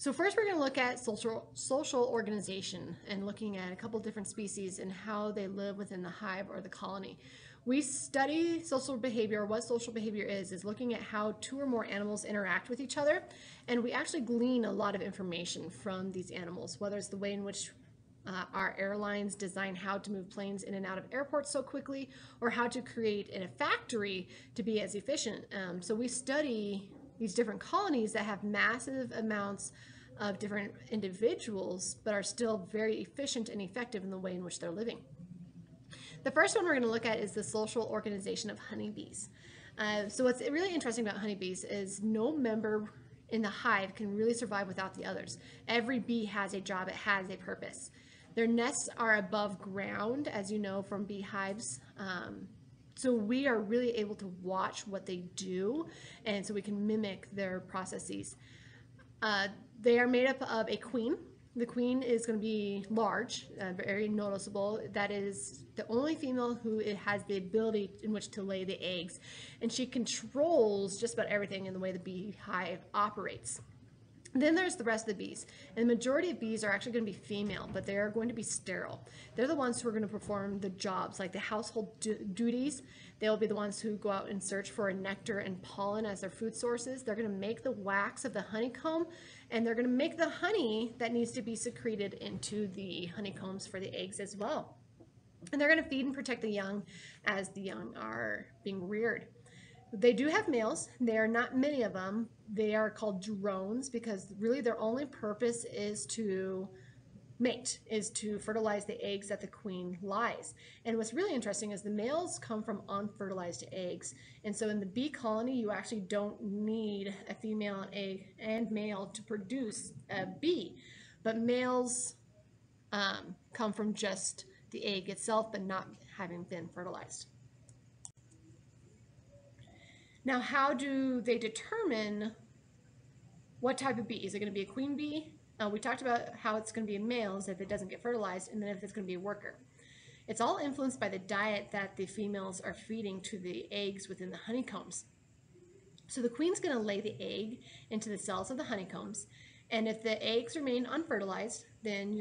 So first we're going to look at social organization and looking at a couple different species and how they live within the hive or the colony. We study social behavior. What social behavior is looking at how two or more animals interact with each other, and we actually glean a lot of information from these animals, whether it's the way in which our airlines design how to move planes in and out of airports so quickly, or how to create in a factory to be as efficient. So we study these different colonies that have massive amounts of different individuals, but are still very efficient and effective in the way in which they're living. The first one we're going to look at is the social organization of honeybees. So what's really interesting about honeybees is no member in the hive can really survive without the others. Every bee has a job, it has a purpose. Their nests are above ground, as you know from beehives. So we are really able to watch what they do, and so we can mimic their processes. They are made up of a queen. The queen is going to be large, very noticeable. That is the only female who has the ability in which to lay the eggs, and she controls just about everything in the way the beehive operates. Then there's the rest of the bees, and the majority of bees are actually going to be female, but they are going to be sterile. They're the ones who are going to perform the jobs, like the household duties. They'll be the ones who go out and search for nectar and pollen as their food sources. They're going to make the wax of the honeycomb, and they're going to make the honey that needs to be secreted into the honeycombs for the eggs as well. And they're going to feed and protect the young as the young are being reared. They do have males. There are not many of them. They are called drones because really their only purpose is to mate, is to fertilize the eggs that the queen lies. And what's really interesting is the males come from unfertilized eggs. And so in the bee colony, you actually don't need a female and male to produce a bee. But males come from just the egg itself, but not having been fertilized. Now, how do they determine what type of bee? Is it going to be a queen bee? We talked about how it's going to be a male if it doesn't get fertilized, and then if it's going to be a worker. It's all influenced by the diet that the females are feeding to the eggs within the honeycombs. So the queen's going to lay the egg into the cells of the honeycombs, and if the eggs remain unfertilized, then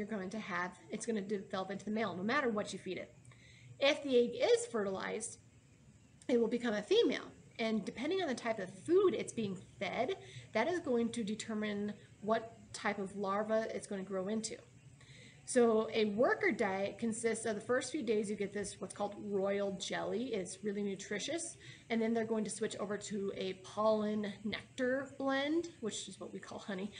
it's going to develop into the male, no matter what you feed it. If the egg is fertilized, it will become a female. And depending on the type of food it's being fed, that is going to determine what type of larva it's going to grow into. So a worker diet consists of the first few days you get this what's called royal jelly. It's really nutritious. And then they're going to switch over to a pollen nectar blend, which is what we call honey.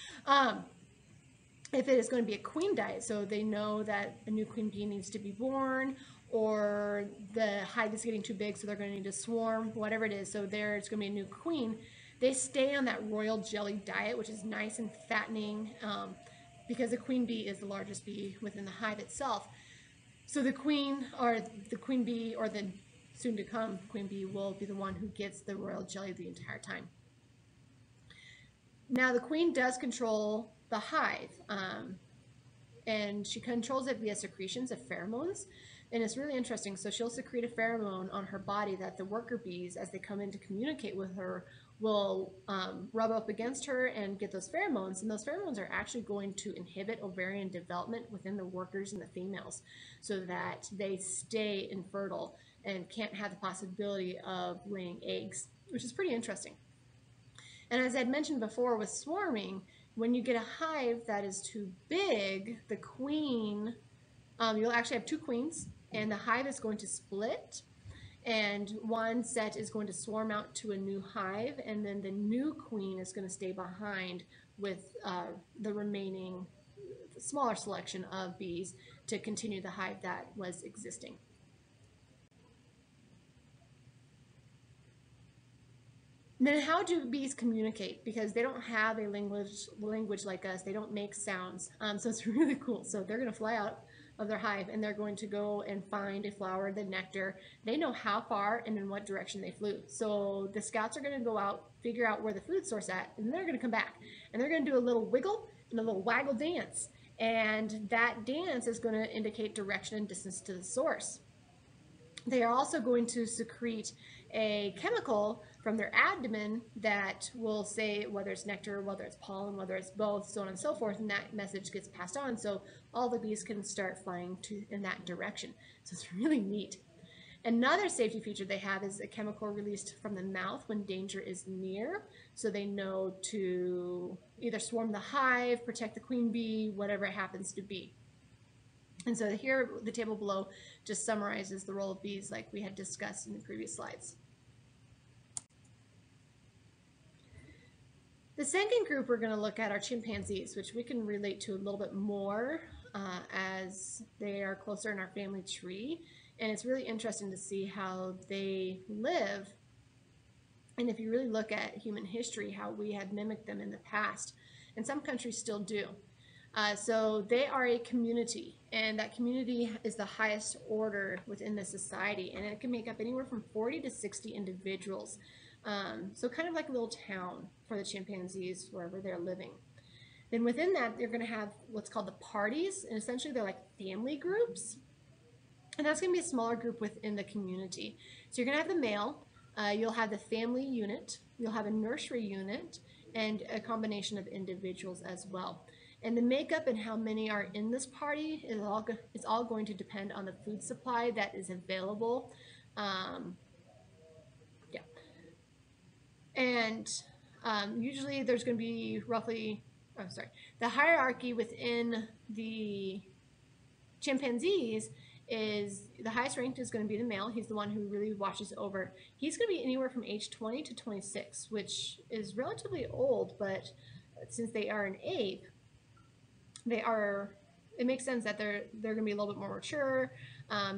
If it is going to be a queen diet, so they know that a new queen bee needs to be born, or the hive is getting too big, so they're going to need to swarm, whatever it is. So there's going to be a new queen. They stay on that royal jelly diet, which is nice and fattening, because the queen bee is the largest bee within the hive itself. So the queen bee, or the soon-to-come queen bee, will be the one who gets the royal jelly the entire time. Now, the queen does control the hive, and she controls it via secretions of pheromones. And it's really interesting. So she'll secrete a pheromone on her body that the worker bees, as they come in to communicate with her, will rub up against her and get those pheromones. And those pheromones are actually going to inhibit ovarian development within the workers and the females, so that they stay infertile and can't have the possibility of laying eggs, which is pretty interesting. And as I'd mentioned before with swarming, when you get a hive that is too big, the queen, you'll actually have two queens, and the hive is going to split, and one set is going to swarm out to a new hive, and then the new queen is going to stay behind with the remaining smaller selection of bees to continue the hive that was existing. Then how do bees communicate? Because they don't have a language like us. They don't make sounds. So it's really cool. So they're going to fly out of their hive, and they're going to go and find a flower, the nectar. They know how far and in what direction they flew. So the scouts are going to go out, figure out where the food source at, and then they're going to come back. And they're going to do a little wiggle and a little waggle dance. And that dance is going to indicate direction and distance to the source. They are also going to secrete a chemical from their abdomen that will say whether it's nectar, whether it's pollen, whether it's both, so on and so forth, and that message gets passed on, so all the bees can start flying in that direction. So it's really neat. Another safety feature they have is a chemical released from the mouth when danger is near, so they know to either swarm the hive, protect the queen bee, whatever it happens to be. And so here, the table below just summarizes the role of bees like we had discussed in the previous slides. The second group we're going to look at are chimpanzees, which we can relate to a little bit more as they are closer in our family tree. And it's really interesting to see how they live. And if you really look at human history, how we have mimicked them in the past, and some countries still do. So they are a community, and that community is the highest order within the society, and it can make up anywhere from 40 to 60 individuals. So kind of like a little town for the chimpanzees wherever they're living. Then within that, they're going to have what's called the parties, and essentially they're like family groups. And that's going to be a smaller group within the community. So you're going to have the male, you'll have the family unit, you'll have a nursery unit, and a combination of individuals as well. And the makeup and how many are in this party is all going to depend on the food supply that is available. And usually there's going to be roughly, the hierarchy within the chimpanzees is the highest ranked is going to be the male. He's the one who really watches over. He's going to be anywhere from age 20 to 26, which is relatively old, but since they are an ape, it makes sense that they're going to be a little bit more mature.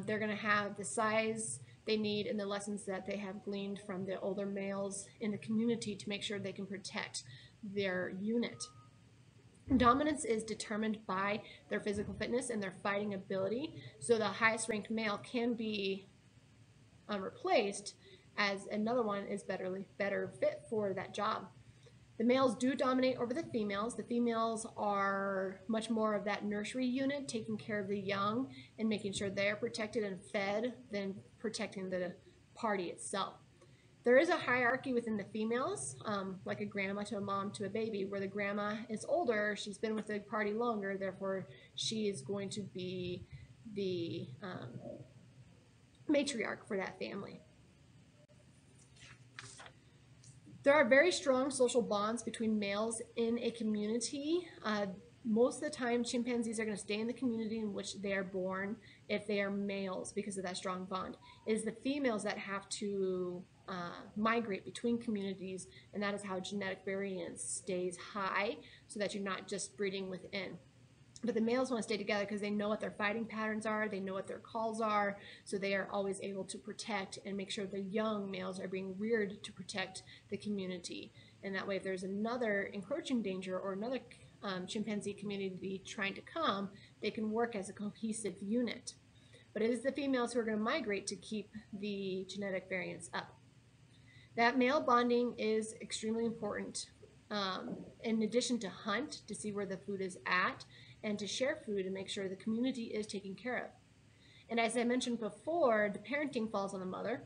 They're going to have the size they need and the lessons that they have gleaned from the older males in the community to make sure they can protect their unit. Dominance is determined by their physical fitness and their fighting ability. So the highest ranked male can be replaced as another one is better fit for that job. The males do dominate over the females. The females are much more of that nursery unit, taking care of the young and making sure they're protected and fed than protecting the party itself. There is a hierarchy within the females, like a grandma to a mom to a baby, where the grandma is older, she's been with the party longer, therefore she is going to be the matriarch for that family. There are very strong social bonds between males in a community. Most of the time, chimpanzees are going to stay in the community in which they are born if they are males because of that strong bond. It is the females that have to migrate between communities, and that is how genetic variance stays high so that you're not just breeding within. But the males want to stay together because they know what their fighting patterns are, they know what their calls are, so they are always able to protect and make sure the young males are being reared to protect the community. And that way, if there's another encroaching danger or another chimpanzee community trying to come, they can work as a cohesive unit. But it is the females who are going to migrate to keep the genetic variance up. That male bonding is extremely important. In addition to hunt to see where the food is at, and to share food and make sure the community is taken care of. And as I mentioned before, the parenting falls on the mother,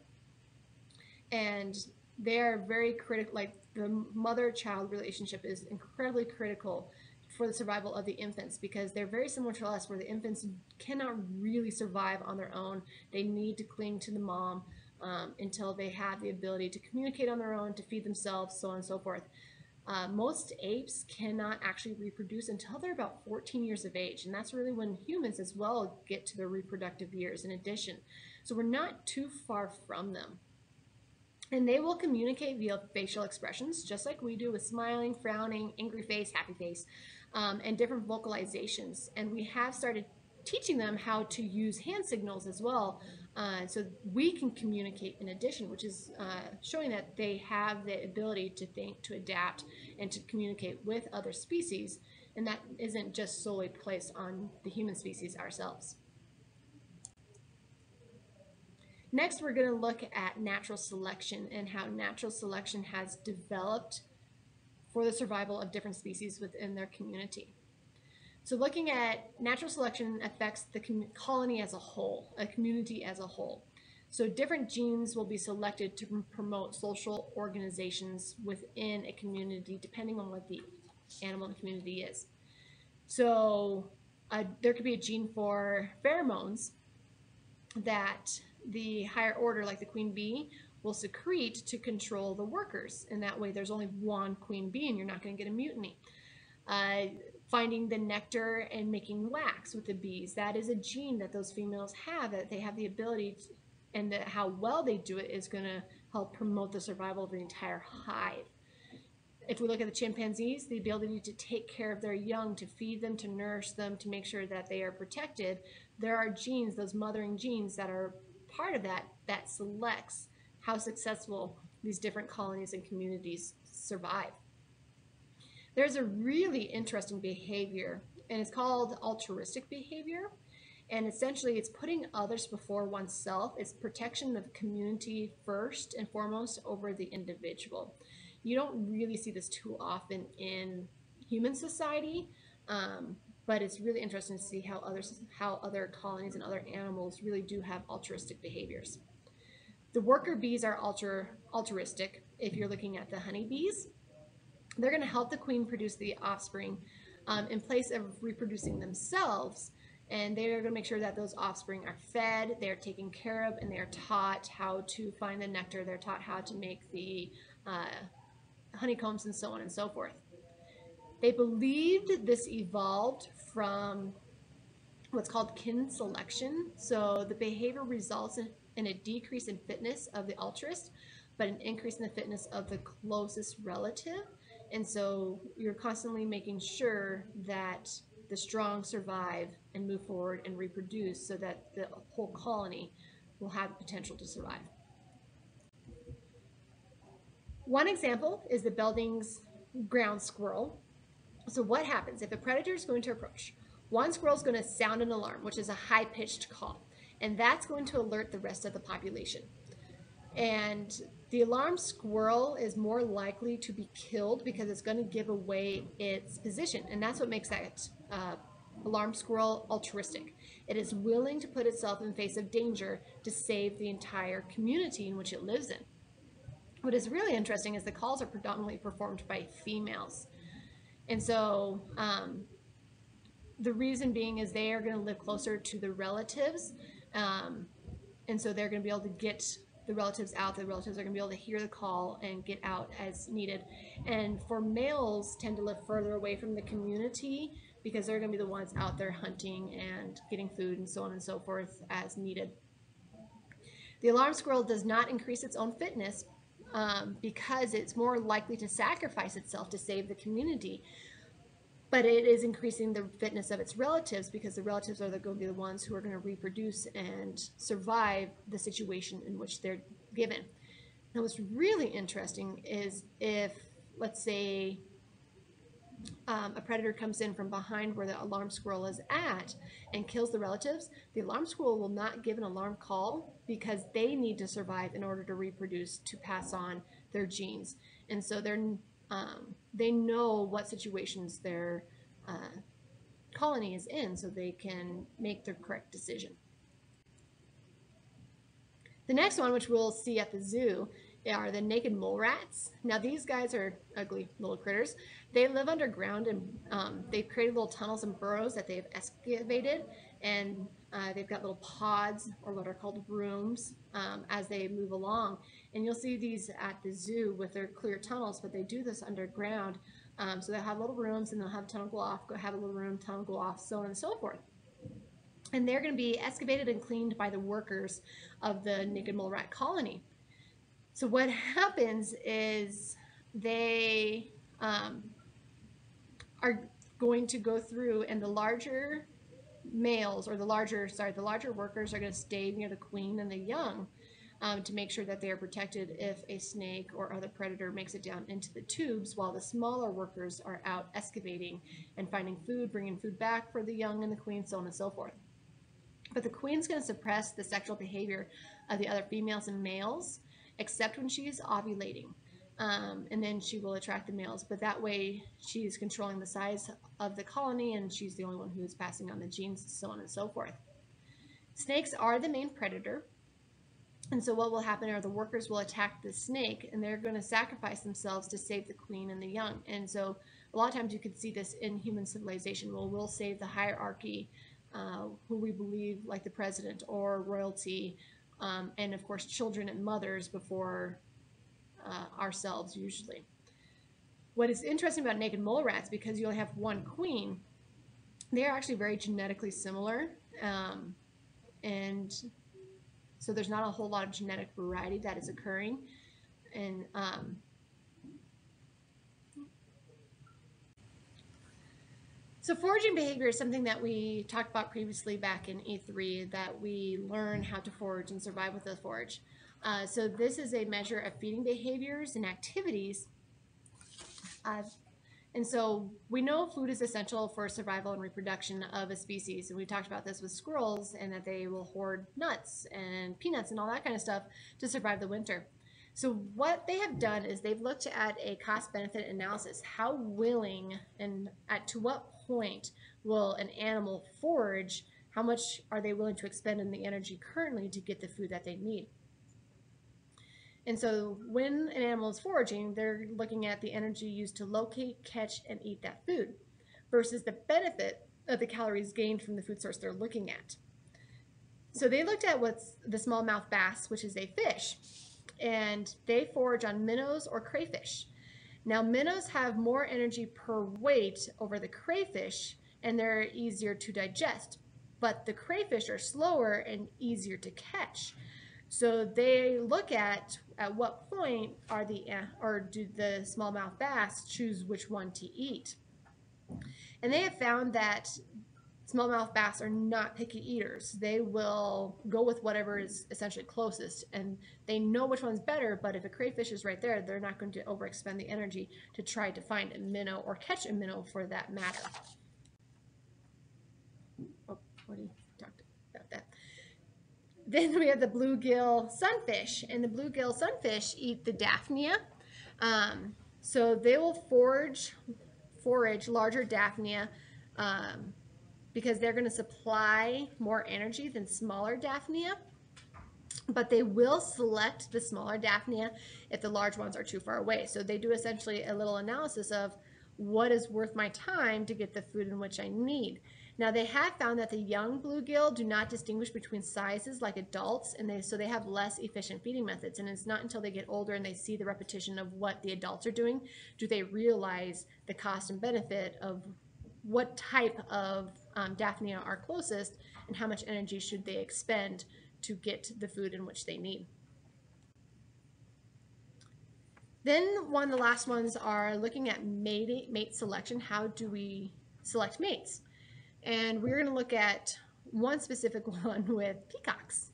and they're very critical, like the mother-child relationship is incredibly critical for the survival of the infants, because they're very similar to us, where the infants cannot really survive on their own. They need to cling to the mom until they have the ability to communicate on their own, to feed themselves, so on and so forth. Most apes cannot actually reproduce until they're about 14 years of age, and that's really when humans as well get to their reproductive years in addition. So we're not too far from them. And they will communicate via facial expressions, just like we do with smiling, frowning, angry face, happy face, and different vocalizations. And we have started teaching them how to use hand signals as well, so we can communicate in addition, which is showing that they have the ability to think, to adapt, and to communicate with other species, and that isn't just solely placed on the human species ourselves. Next, we're going to look at natural selection and how natural selection has developed for the survival of different species within their community. So looking at natural selection affects the colony as a whole, a community as a whole. So different genes will be selected to promote social organizations within a community, depending on what the animal in the community is. So there could be a gene for pheromones that the higher order, like the queen bee, will secrete to control the workers. And that way there's only one queen bee and you're not going to get a mutiny. Finding the nectar and making wax with the bees, that is a gene that those females have, that they have the ability to, and how well they do it is going to help promote the survival of the entire hive. If we look at the chimpanzees, the ability to take care of their young, to feed them, to nourish them, to make sure that they are protected, there are genes, those mothering genes that are part of that, that selects how successful these different colonies and communities survive. There's a really interesting behavior, and it's called altruistic behavior. And essentially, it's putting others before oneself. It's protection of community first and foremost over the individual. You don't really see this too often in human society, but it's really interesting to see how other colonies and other animals really do have altruistic behaviors. The worker bees are altruistic. If you're looking at the honeybees, they're going to help the queen produce the offspring in place of reproducing themselves. And they're going to make sure that those offspring are fed, they're taken care of, and they're taught how to find the nectar. They're taught how to make the honeycombs and so on and so forth. They believed this evolved from what's called kin selection. So the behavior results in a decrease in fitness of the altruist, but an increase in the fitness of the closest relative. And so you're constantly making sure that the strong survive and move forward and reproduce so that the whole colony will have the potential to survive. One example is the Belding's ground squirrel. So what happens if a predator is going to approach? One squirrel is going to sound an alarm, which is a high-pitched call, and that's going to alert the rest of the population. And the alarmed squirrel is more likely to be killed because it's going to give away its position, and that's what makes that alarmed squirrel altruistic. It is willing to put itself in face of danger to save the entire community in which it lives in. What is really interesting is the calls are predominantly performed by females. And so the reason being is they are going to live closer to the relatives. And so they're going to be able to get the relatives out. The relatives are going to be able to hear the call and get out as needed. And for males tend to live further away from the community because they're going to be the ones out there hunting and getting food and so on and so forth as needed. The alarm squirrel does not increase its own fitness because it's more likely to sacrifice itself to save the community. But it is increasing the fitness of its relatives because the relatives are going to be the ones who are going to reproduce and survive the situation in which they're given. Now, what's really interesting is if, let's say, a predator comes in from behind where the alarm squirrel is at and kills the relatives, the alarm squirrel will not give an alarm call because they need to survive in order to reproduce, to pass on their genes. And so they know what situations their colony is in so they can make the correct decision. The next one, which we'll see at the zoo, are the naked mole rats. Now these guys are ugly little critters. They live underground and they've created little tunnels and burrows that they've excavated, and they've got little pods or what are called rooms as they move along. And you'll see these at the zoo with their clear tunnels, but they do this underground. So they'll have little rooms and they'll have a tunnel go off, go have a little room, tunnel go off, so on and so forth. And they're going to be excavated and cleaned by the workers of the naked mole rat colony. So what happens is they are going to go through, and the larger males, or the larger workers are going to stay near the queen and the young to make sure that they are protected if a snake or other predator makes it down into the tubes, while the smaller workers are out excavating and finding food, bringing food back for the young and the queen, so on and so forth. But the queen's going to suppress the sexual behavior of the other females and males, except when she is ovulating. And then she will attract the males. But that way, she's controlling the size of the colony, and she's the only one who is passing on the genes, so on and so forth. Snakes are the main predator. And so what will happen are the workers will attack the snake, and they're going to sacrifice themselves to save the queen and the young. And so a lot of times you could see this in human civilization. Well, we'll save the hierarchy, who we believe, like the president or royalty, and of course children and mothers before ourselves usually. What is interesting about naked mole rats, because you only have one queen, they are actually very genetically similar. And so there's not a whole lot of genetic variety that is occurring. And so foraging behavior is something that we talked about previously back in E3, that we learn how to forage and survive with the forage. So this is a measure of feeding behaviors and activities. And so we know food is essential for survival and reproduction of a species. And we talked about this with squirrels, and that they will hoard nuts and peanuts and all that kind of stuff to survive the winter. So what they have done is they've looked at a cost-benefit analysis. How willing and to what point will an animal forage? How much are they willing to expend in the energy currently to get the food that they need? And so when an animal is foraging, they're looking at the energy used to locate, catch, and eat that food versus the benefit of the calories gained from the food source they're looking at. So they looked at what's the smallmouth bass, which is a fish, and they forage on minnows or crayfish. Now, minnows have more energy per weight over the crayfish, and they're easier to digest, but the crayfish are slower and easier to catch. So they look at what point are do the smallmouth bass choose which one to eat. And they have found that smallmouth bass are not picky eaters. They will go with whatever is essentially closest, and they know which one's better, but if a crayfish is right there, they're not going to overexpend the energy to try to find a minnow or catch a minnow for that matter. Oh, what do you talk about that? Then we have the bluegill sunfish, and the bluegill sunfish eat the Daphnia. So they will forage larger Daphnia because they're going to supply more energy than smaller Daphnia. But they will select the smaller Daphnia if the large ones are too far away. So they do essentially a little analysis of what is worth my time to get the food in which I need. Now, they have found that the young bluegill do not distinguish between sizes like adults, and so they have less efficient feeding methods. And it's not until they get older and they see the repetition of what the adults are doing do they realize the cost and benefit of what type of Daphnia are closest and how much energy should they expend to get the food in which they need. Then one of the last ones are looking at mate selection. How do we select mates? And we're going to look at one specific one with peacocks.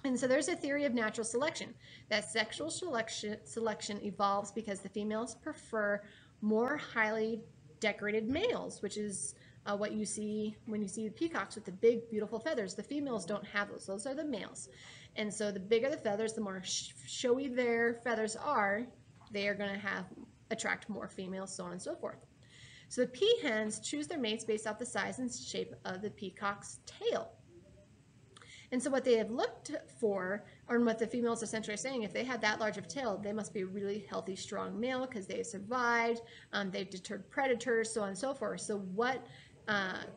And so there's a theory of natural selection, that sexual selection evolves because the females prefer more highly decorated males, which is what you see when you see the peacocks with the big, beautiful feathers. The females don't have those. Those are the males. And so the bigger the feathers, the more showy their feathers are, they are going to attract more females, so on and so forth. So the peahens choose their mates based off the size and shape of the peacock's tail. And so what they have looked for, or what the females essentially are saying, if they had that large of tail, they must be a really healthy, strong male because they've survived, they've deterred predators, so on and so forth. So what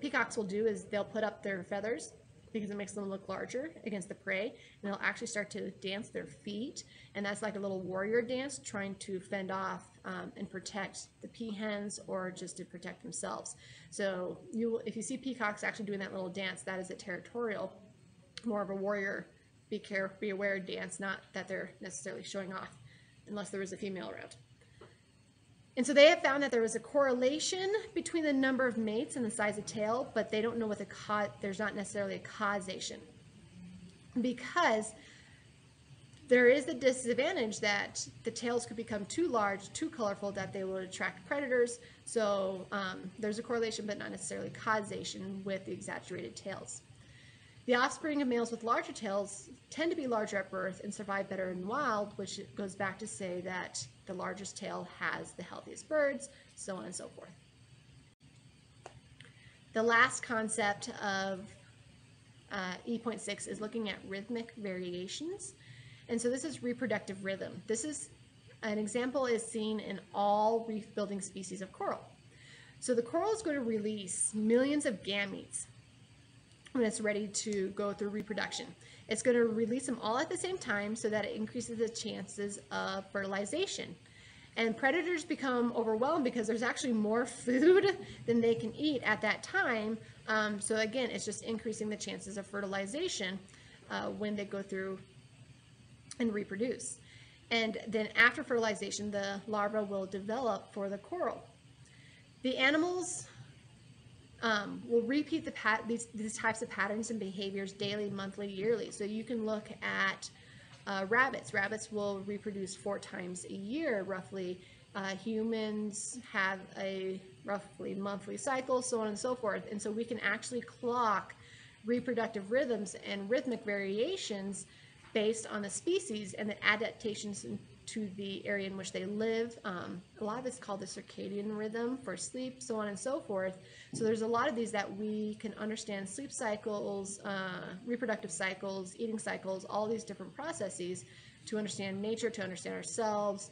peacocks will do is they'll put up their feathers because it makes them look larger against the prey, and they'll actually start to dance their feet, and that's like a little warrior dance trying to fend off and protect the peahens or just to protect themselves. So if you see peacocks actually doing that little dance, that is a territorial, more of a warrior, be aware dance, not that they're necessarily showing off unless there is a female around. And so they have found that there was a correlation between the number of mates and the size of tail, but they don't know what there's not necessarily a causation, because there is the disadvantage that the tails could become too large, too colorful, that they will attract predators. So there's a correlation, but not necessarily causation with the exaggerated tails. The offspring of males with larger tails tend to be larger at birth and survive better in wild, which goes back to say that the largest tail has the healthiest birds, so on and so forth. The last concept of E.6 is looking at rhythmic variations. And so this is reproductive rhythm. This is an example is seen in all reef-building species of coral. So the coral is going to release millions of gametes when it's ready to go through reproduction. It's going to release them all at the same time so that it increases the chances of fertilization. And predators become overwhelmed because there's actually more food than they can eat at that time. So again, it's just increasing the chances of fertilization when they go through and reproduce. And then after fertilization, the larva will develop for the coral. The animals will repeat these types of patterns and behaviors daily, monthly, yearly. So you can look at rabbits. Rabbits will reproduce 4 times a year, roughly. Humans have a roughly monthly cycle, so on and so forth. And so we can actually clock reproductive rhythms and rhythmic variations based on the species and the adaptations to the area in which they live. A lot of it's called the circadian rhythm for sleep, so on and so forth. So there's a lot of these that we can understand: sleep cycles, reproductive cycles, eating cycles, all these different processes to understand nature, to understand ourselves,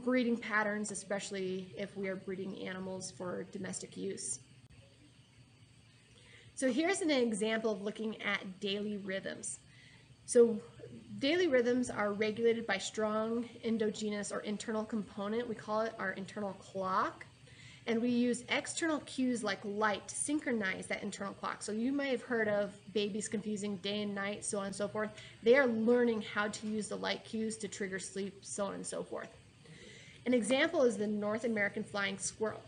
breeding patterns, especially if we are breeding animals for domestic use. So here's an example of looking at daily rhythms. So daily rhythms are regulated by strong endogenous or internal component. We call it our internal clock. And we use external cues like light to synchronize that internal clock. So you may have heard of babies confusing day and night, so on and so forth. They are learning how to use the light cues to trigger sleep, so on and so forth. An example is the North American flying squirrel.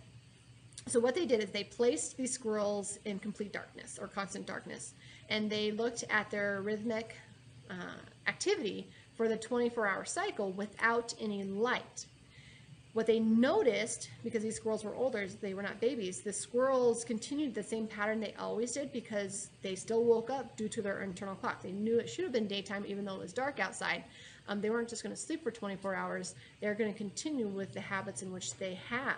So what they did is they placed these squirrels in complete darkness or constant darkness. And they looked at their rhythmic activity for the 24-hour cycle without any light. What they noticed, because these squirrels were older, they were not babies, the squirrels continued the same pattern they always did because they still woke up due to their internal clock. They knew it should have been daytime even though it was dark outside. They weren't just going to sleep for 24 hours. They're going to continue with the habits in which they have.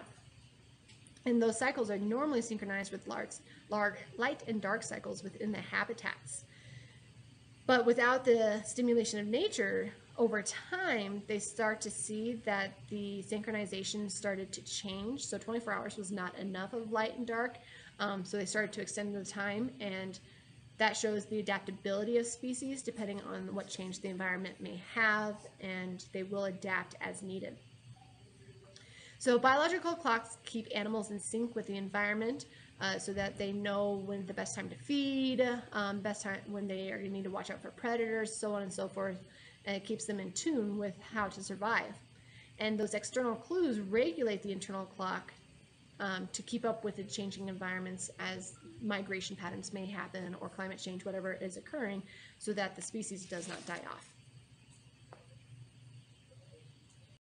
And those cycles are normally synchronized with light and dark cycles within the habitats. But without the stimulation of nature, over time, they start to see that the synchronization started to change. So 24 hours was not enough of light and dark. So they started to extend the time, and that shows the adaptability of species depending on what change the environment may have, and they will adapt as needed. So biological clocks keep animals in sync with the environment so that they know when the best time to feed, best time when they are going to need to watch out for predators, so on and so forth. And it keeps them in tune with how to survive. And those external clues regulate the internal clock to keep up with the changing environments as migration patterns may happen or climate change, whatever is occurring, so that the species does not die off.